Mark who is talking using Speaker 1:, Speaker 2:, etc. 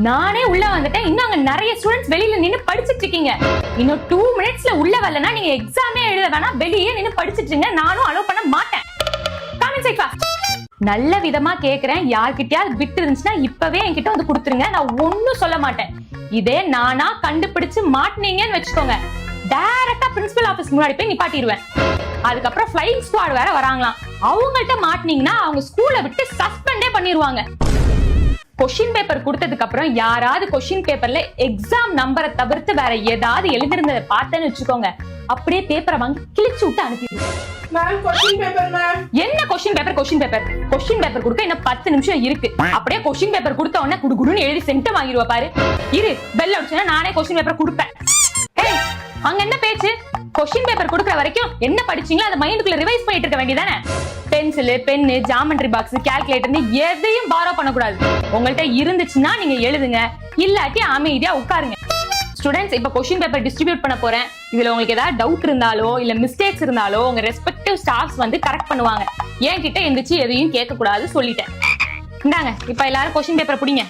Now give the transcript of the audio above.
Speaker 1: நானே உள்ள வந்துட்டேன். இன்னும் அங்க நிறைய ஸ்டூடெண்ட்ஸ் வெளியில நின்னு படிச்சிட்டு இருக்கீங்க. இன்னும் 2 மினிட்ஸ்ல உள்ள வரலனா நீங்க எக்ஸாமே எழுத வேணாம், வெளியே நின்னு படிச்சிட்டு இருங்க. நானும் அலோவ் பண்ண மாட்டேன். Comment side fast. நல்ல விதமா கேக்குறேன், யார்கிட்டயாவது பிட் இருந்துச்சுன்னா இப்பவே என்கிட்ட வந்து கொடுத்துருங்க. நான் ஒன்னும் சொல்ல மாட்டேன். இதே நானா கண்டுபிடிச்சு மாட்டினீங்கன்னு வச்சுக்கோங்க, டைரக்டா பிரின்சிபல் ஆபீஸ் முன்னாடி போய் நிப்பாட்டிடுவேன். அதுக்கப்புறம் ஃப்ளைங் ஸ்குவாட் வேற வராங்களாம். அவங்கள்ட்ட மாட்டினீங்கன்னா அவங்க ஸ்கூலை விட்டு சஸ்பெண்டே பண்ணிடுவாங்க. கொஸ்டின் பேப்பர் கொடுத்ததுக்கு அப்புறம் யாராவது கொஸ்டின் பேப்பர்ல எக்ஸாம் நம்பரை தவிர்த்து வேற ஏதாவது எழுதிருந்ததை பார்த்தேன்னு வச்சுக்கோங்க, அப்படியே பேப்பரை வாங்கி கிழிச்சு விட்டு அனுப்பிடுங்க. என்ன கொஸ்டின் பேப்பர்? கொஸ்டின் பேப்பர் கொடுக்க இன்னும் 10 நிமிஷம் இருக்கு. அப்படியே கொஸ்டின் பேப்பர் கொடுத்த உடனே குடுகுடுன்னு எழுதி சென்ட் வாங்கிடுவா பாரு. இரு, பெல் அடிச்சா நானே கொஸ்டின் பேப்பர் கொடுப்பேன். அங்க என்ன பேச்சு? கொஸ்டின் பேப்பர் கொடுக்கற வரைக்கும் என்ன படிச்சீங்களோ அதை மைண்டுக்குள்ள ரிவைஸ் பண்ணிட்டு இருக்க வேண்டியதானே. பென்சில், பென்னு, ஜாமெட்ரி பாக்ஸ், கால்குலேட்டர்னு எதையும் பாரோ பண்ணக்கூடாது. உங்கள்கிட்ட இருந்துச்சுன்னா நீங்க எழுதுங்க, இல்லாட்டி அமைதியா உட்காருங்க. ஸ்டூடெண்ட்ஸ், இப்ப கொஸ்டின் பேப்பர் டிஸ்ட்ரிபியூட் பண்ண போறேன். இதுல உங்களுக்கு ஏதாவது டவுட் இருந்தாலோ இல்ல மிஸ்டேக்ஸ் இருந்தாலோ உங்க ரெஸ்பெக்டிவ் ஸ்டாஃப்ஸ் வந்து கரெக்ட் பண்ணுவாங்க. என்கிட்ட எந்திரிச்சு எதையும் கேட்க கூடாது சொல்லிட்டேன். இந்தாங்க, இப்ப எல்லாரும் கொஸ்டின் பேப்பர் பிடிங்க.